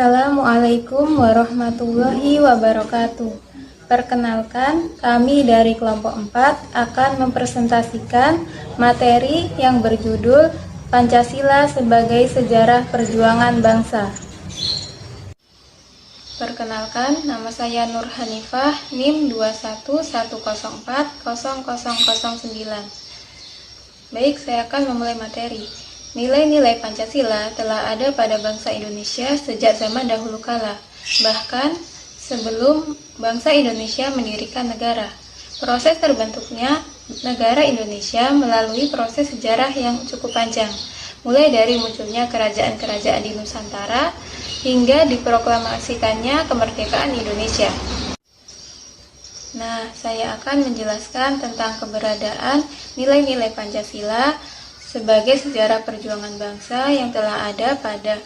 Assalamualaikum warahmatullahi wabarakatuh. Perkenalkan, kami dari kelompok 4 akan mempresentasikan materi yang berjudul Pancasila sebagai Sejarah Perjuangan Bangsa. Perkenalkan, nama saya Nur Hanifah, NIM 211040009. Baik, saya akan memulai materi. Nilai-nilai Pancasila telah ada pada bangsa Indonesia sejak zaman dahulu kala, bahkan sebelum bangsa Indonesia mendirikan negara. Proses terbentuknya negara Indonesia melalui proses sejarah yang cukup panjang, mulai dari munculnya kerajaan-kerajaan di Nusantara hingga diproklamasikannya kemerdekaan Indonesia. Nah, saya akan menjelaskan tentang keberadaan nilai-nilai Pancasila sebagai sejarah perjuangan bangsa yang telah ada pada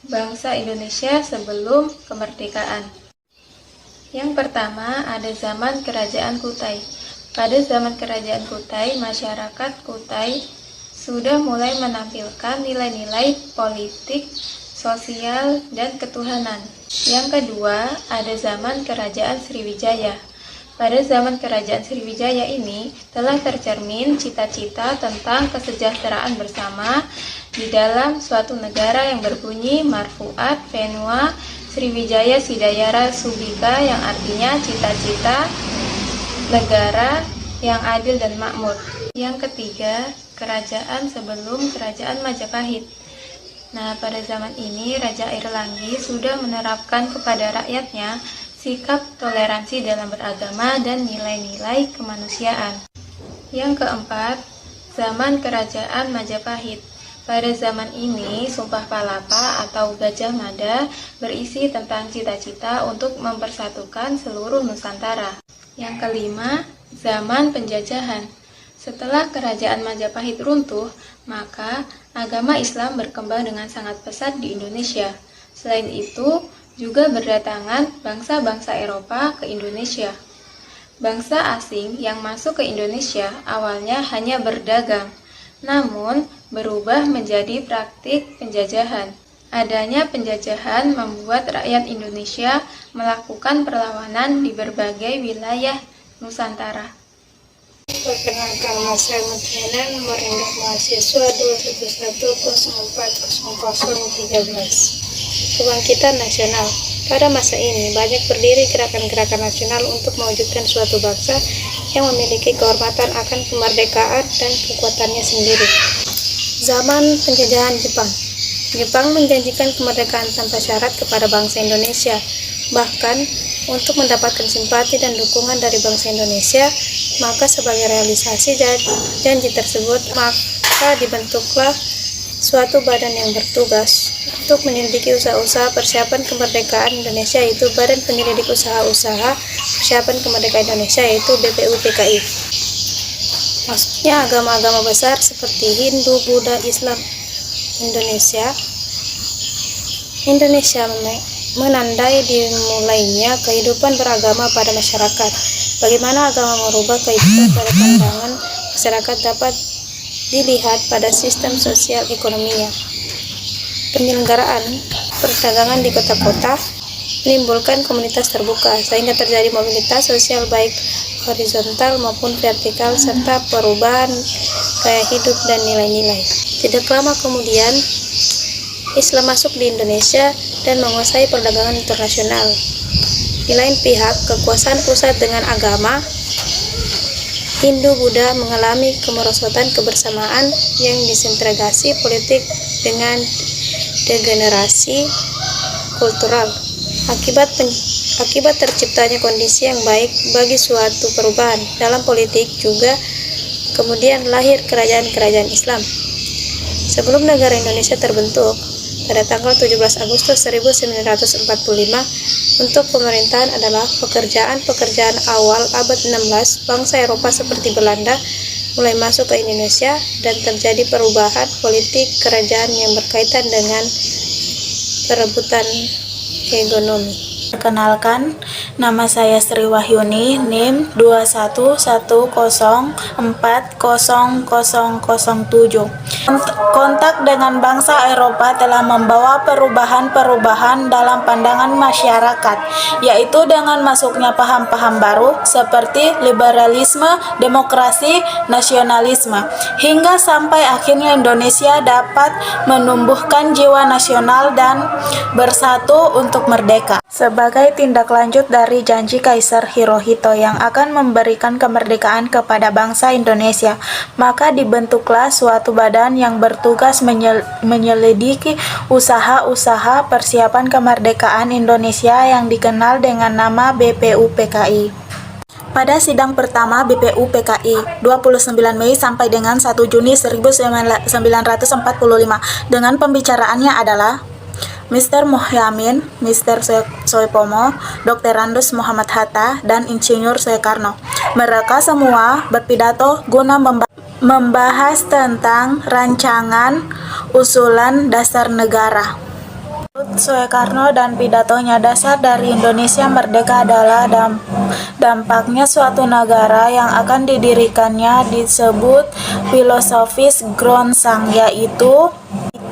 bangsa Indonesia sebelum kemerdekaan. Yang pertama, ada zaman Kerajaan Kutai. Pada zaman Kerajaan Kutai, masyarakat Kutai sudah mulai menampilkan nilai-nilai politik, sosial, dan ketuhanan. Yang kedua, ada zaman Kerajaan Sriwijaya. Pada zaman Kerajaan Sriwijaya ini telah tercermin cita-cita tentang kesejahteraan bersama di dalam suatu negara yang berbunyi Marfuat Venua Sriwijaya Sidayara Subika, yang artinya cita-cita negara yang adil dan makmur. Yang ketiga, kerajaan sebelum Kerajaan Majapahit. Nah, pada zaman ini Raja Airlangga sudah menerapkan kepada rakyatnya sikap toleransi dalam beragama dan nilai-nilai kemanusiaan. Yang keempat, zaman Kerajaan Majapahit. Pada zaman ini, Sumpah Palapa atau Gajah Mada berisi tentang cita-cita untuk mempersatukan seluruh Nusantara. Yang kelima, zaman penjajahan. Setelah Kerajaan Majapahit runtuh, maka agama Islam berkembang dengan sangat pesat di Indonesia. Selain itu, juga berdatangan bangsa-bangsa Eropa ke Indonesia. Bangsa asing yang masuk ke Indonesia awalnya hanya berdagang, namun berubah menjadi praktik penjajahan. Adanya penjajahan membuat rakyat Indonesia melakukan perlawanan di berbagai wilayah Nusantara. Perkenalkan, saya Mutiana, nomor induk mahasiswa 211040013. Kebangkitan nasional. Pada masa ini, banyak berdiri gerakan-gerakan nasional untuk mewujudkan suatu bangsa yang memiliki kehormatan akan kemerdekaan dan kekuatannya sendiri. Zaman penjajahan Jepang. Jepang menjanjikan kemerdekaan tanpa syarat kepada bangsa Indonesia. Bahkan, untuk mendapatkan simpati dan dukungan dari bangsa Indonesia, maka sebagai realisasi janji tersebut, maka dibentuklah suatu badan yang bertugas untuk menyelidiki usaha-usaha persiapan kemerdekaan Indonesia, yaitu Badan Penyelidik Usaha-usaha Persiapan Kemerdekaan Indonesia, yaitu BPUPKI. Maksudnya agama-agama besar seperti Hindu, Buddha, Islam. Indonesia menandai dimulainya kehidupan beragama pada masyarakat. Bagaimana agama merubah kehidupan pada pandangan masyarakat dapat dilihat pada sistem sosial ekonominya. Penyelenggaraan perdagangan di kota-kota menimbulkan komunitas terbuka, sehingga terjadi mobilitas sosial baik horizontal maupun vertikal, serta perubahan gaya hidup dan nilai-nilai. Tidak lama kemudian, Islam masuk di Indonesia dan menguasai perdagangan internasional. Di lain pihak, kekuasaan pusat dengan agama Hindu-Buddha mengalami kemerosotan kebersamaan yang disintegrasi politik dengan degenerasi kultural. Akibat terciptanya kondisi yang baik bagi suatu perubahan dalam politik, juga kemudian lahir kerajaan-kerajaan Islam. Sebelum negara Indonesia terbentuk, pada tanggal 17 Agustus 1945, untuk pemerintahan adalah pekerjaan awal abad 16, bangsa Eropa seperti Belanda mulai masuk ke Indonesia dan terjadi perubahan politik kerajaan yang berkaitan dengan perebutan hegemoni. Perkenalkan, Nama saya Sri Wahyuni, NIM 211040007. Kontak dengan bangsa Eropa telah membawa perubahan-perubahan dalam pandangan masyarakat, yaitu dengan masuknya paham-paham baru seperti liberalisme, demokrasi, nasionalisme, hingga sampai akhirnya Indonesia dapat menumbuhkan jiwa nasional dan bersatu untuk merdeka. Sebagai tindak lanjut dari janji Kaisar Hirohito yang akan memberikan kemerdekaan kepada bangsa Indonesia, maka dibentuklah suatu badan yang bertugas menyelidiki usaha-usaha persiapan kemerdekaan Indonesia yang dikenal dengan nama BPUPKI. Pada sidang pertama BPUPKI 29 Mei sampai dengan 1 Juni 1945 dengan pembicaraannya adalah Mr. Muhyamin, Mr. Soepomo, Dr. Randus Muhammad Hatta, dan Insinyur Soekarno. Mereka semua berpidato guna membahas tentang rancangan usulan dasar negara. Menurut Soekarno dan pidatonya, dasar dari Indonesia merdeka adalah dampaknya suatu negara yang akan didirikannya disebut filosofis Grongsang, yaitu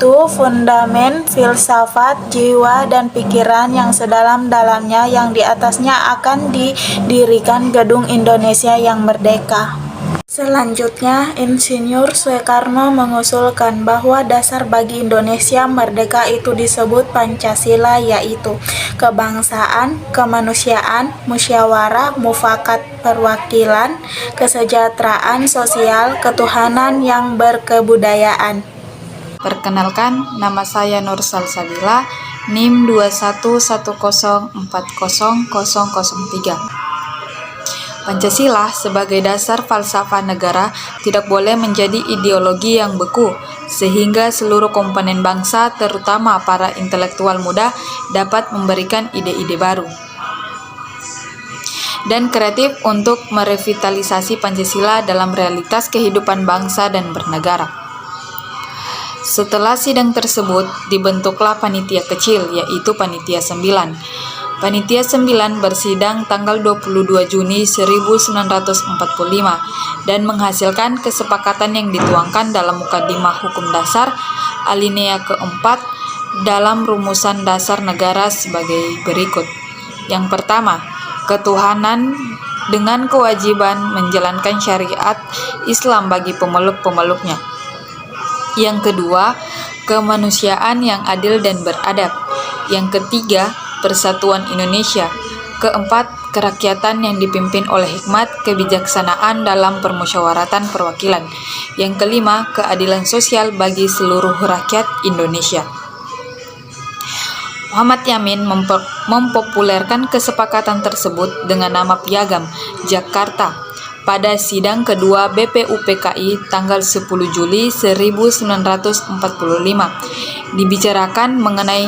fundamen filsafat jiwa dan pikiran yang sedalam-dalamnya, yang di atasnya akan didirikan gedung Indonesia yang merdeka. Selanjutnya, Insinyur Soekarno mengusulkan bahwa dasar bagi Indonesia merdeka itu disebut Pancasila, yaitu kebangsaan, kemanusiaan, musyawarah, mufakat perwakilan, kesejahteraan sosial, ketuhanan yang berkebudayaan. Perkenalkan, nama saya Nur Salsabila, NIM 211040003. Pancasila sebagai dasar falsafah negara tidak boleh menjadi ideologi yang beku, sehingga seluruh komponen bangsa, terutama para intelektual muda, dapat memberikan ide-ide baru dan kreatif untuk merevitalisasi Pancasila dalam realitas kehidupan bangsa dan bernegara. Setelah sidang tersebut, dibentuklah panitia kecil, yaitu Panitia 9. Panitia 9 bersidang tanggal 22 Juni 1945 dan menghasilkan kesepakatan yang dituangkan dalam Mukadimah Hukum Dasar alinea keempat dalam Rumusan Dasar Negara sebagai berikut. Yang pertama, ketuhanan dengan kewajiban menjalankan syariat Islam bagi pemeluk-pemeluknya. Yang kedua, kemanusiaan yang adil dan beradab. Yang ketiga, persatuan Indonesia. Keempat, kerakyatan yang dipimpin oleh hikmat kebijaksanaan dalam permusyawaratan perwakilan. Yang kelima, keadilan sosial bagi seluruh rakyat Indonesia. Muhammad Yamin mempopulerkan kesepakatan tersebut dengan nama Piagam Jakarta pada sidang kedua BPUPKI tanggal 10 Juli 1945. Dibicarakan mengenai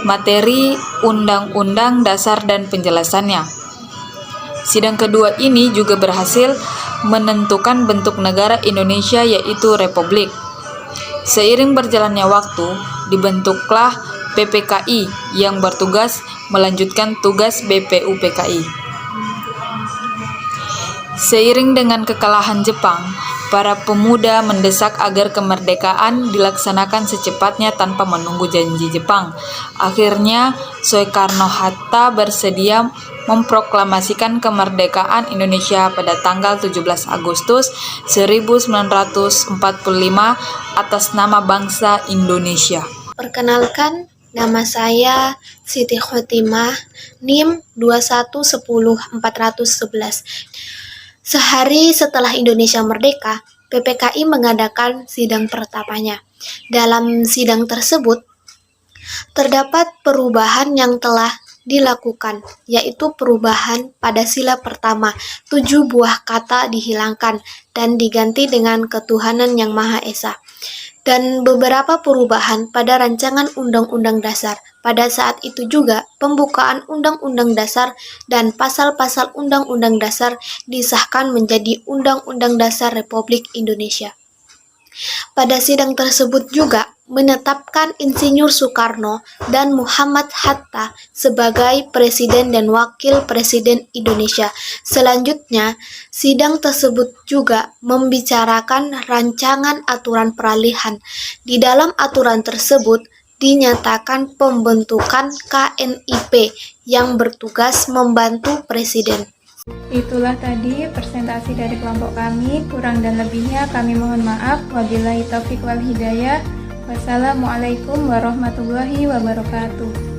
materi Undang-Undang Dasar dan penjelasannya. Sidang kedua ini juga berhasil menentukan bentuk negara Indonesia, yaitu Republik. Seiring berjalannya waktu, dibentuklah PPKI yang bertugas melanjutkan tugas BPUPKI. Seiring dengan kekalahan Jepang, para pemuda mendesak agar kemerdekaan dilaksanakan secepatnya tanpa menunggu janji Jepang. Akhirnya, Soekarno-Hatta bersedia memproklamasikan kemerdekaan Indonesia pada tanggal 17 Agustus 1945 atas nama bangsa Indonesia. Perkenalkan, nama saya Siti Khotimah, NIM 2110411. Sehari setelah Indonesia merdeka, PPKI mengadakan sidang pertamanya. Dalam sidang tersebut, terdapat perubahan yang telah dilakukan, yaitu perubahan pada sila pertama, 7 buah kata dihilangkan dan diganti dengan ketuhanan yang Maha Esa. Dan beberapa perubahan pada rancangan Undang-Undang Dasar. Pada saat itu juga, pembukaan Undang-Undang Dasar dan pasal-pasal Undang-Undang Dasar disahkan menjadi Undang-Undang Dasar Republik Indonesia. Pada sidang tersebut juga menetapkan Insinyur Soekarno dan Muhammad Hatta sebagai Presiden dan Wakil Presiden Indonesia. Selanjutnya, sidang tersebut juga membicarakan rancangan aturan peralihan. Di dalam aturan tersebut dinyatakan pembentukan KNIP yang bertugas membantu Presiden. Itulah tadi presentasi dari kelompok kami. Kurang dan lebihnya kami mohon maaf. Wabillahi taufiq wal hidayah. Wassalamualaikum warahmatullahi wabarakatuh.